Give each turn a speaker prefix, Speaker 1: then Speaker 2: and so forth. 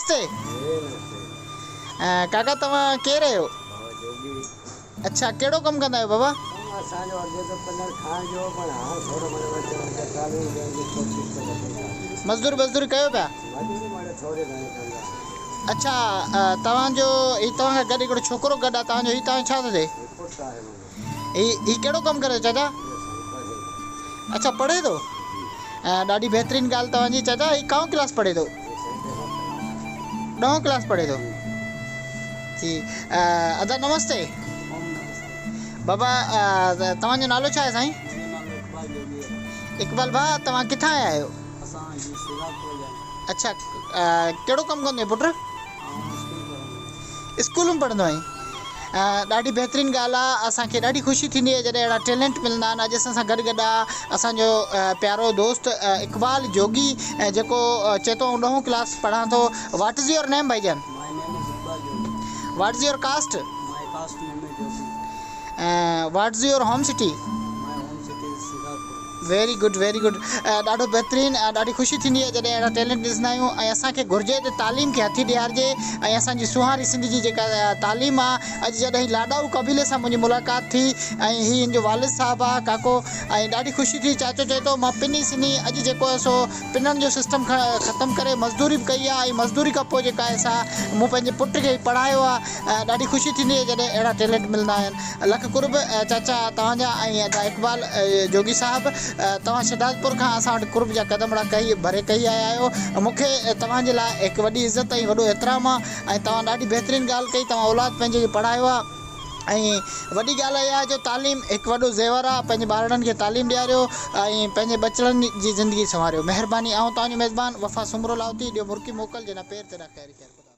Speaker 1: नमस्ते। काका तव्हां केरु आहियो? अच्छा, कहिड़ो कमु कंदा आहियो बाबा? मज़दूरी कयो पिया? अच्छा, तव्हांजो तव्हां खां गॾु हिकिड़ो छोकिरो गॾु आहे तव्हांजो, हीउ तव्हांजो छा थो थिए? ही कहिड़ो कमु करे चाचा? अच्छा, पढ़े थो? ॾाढी बहितरीनु ॻाल्हि तव्हांजी चाचा। ही काओं क्लास पढ़े थो? 9 क्लास पढ़े थो जी। अदा नमस्ते बाबा, तव्हांजो नालो छा आहे साईं? इकबाल भाउ, तव्हां किथां आया आहियो? अच्छा, कहिड़ो कमु कंदो आहे पुटु? स्कूल में पढ़ंदो आहीं? ॾाढी बहितरीनु ॻाल्हि आहे। असांखे ॾाढी ख़ुशी थींदी आहे जॾहिं अहिड़ा टैलेंट मिलंदा आहिनि। अॼु असां सां गॾु आहे असांजो प्यारो दोस्त इकबाल जोगी, जेको चए थो 9 क्लास पढ़ां थो। व्हाट इज़ योर नेम भाईजान? What is your caste? What is your home city? Very good, very good. ॾाढो बहितरीनु। ॾाढी ख़ुशी थींदी आहे जॾहिं अहिड़ा टैलेंट ॾिसंदा आहियूं। ऐं असांखे घुरिजे त तालीम खे हथी ॾियारिजे। ऐं असांजी सुहारी सिंध जी जेका तालीम आहे, अॼु जॾहिं लाॾाऊ कबीले सां मुंहिंजी मुलाक़ात थी ऐं हीअ हिन जो वालिद साहिबु आहे काको, ऐं ॾाढी ख़ुशी थी। चाचो चए थो मां पिनी सिनी अॼु जेको आहे सो पिननि जो सिस्टम ख़तमु करे मज़दूरी बि कई आहे। ऐं मज़दूरी खां पोइ जेका आहे सा मूं पंहिंजे पुट खे पढ़ायो आहे। ॾाढी ख़ुशी थींदी आहे जॾहिं अहिड़ा टैलेंट मिलंदा आहिनि। लख कुर्ब चाचा तव्हांजा ऐं इकबाल जोगी साहिबु, तव्हां शहदादपुर खां असां वटि कुर्ब जा क़दमड़ा भरे कई आया आहियो। मूंखे तव्हांजे लाइ हिकु वॾी इज़त ऐं वॾो एतिराम आहे। ऐं तव्हां ॾाढी बहितरीनु ॻाल्हि कई, तव्हां औलाद पंहिंजे खे पढ़ायो आहे। ऐं वॾी ॻाल्हि इहा आहे जो तालीम हिकु वॾो ज़ेवर आहे। पंहिंजे ॿारनि खे तालीम ॾियारियो ऐं पंहिंजे बचड़नि जी ज़िंदगी संवारियो। महिरबानी। ऐं तव्हांजो मेज़बान वफ़ा सुमरो लावती, ॾियो मुर्की मोकल जना पेर ते रखे।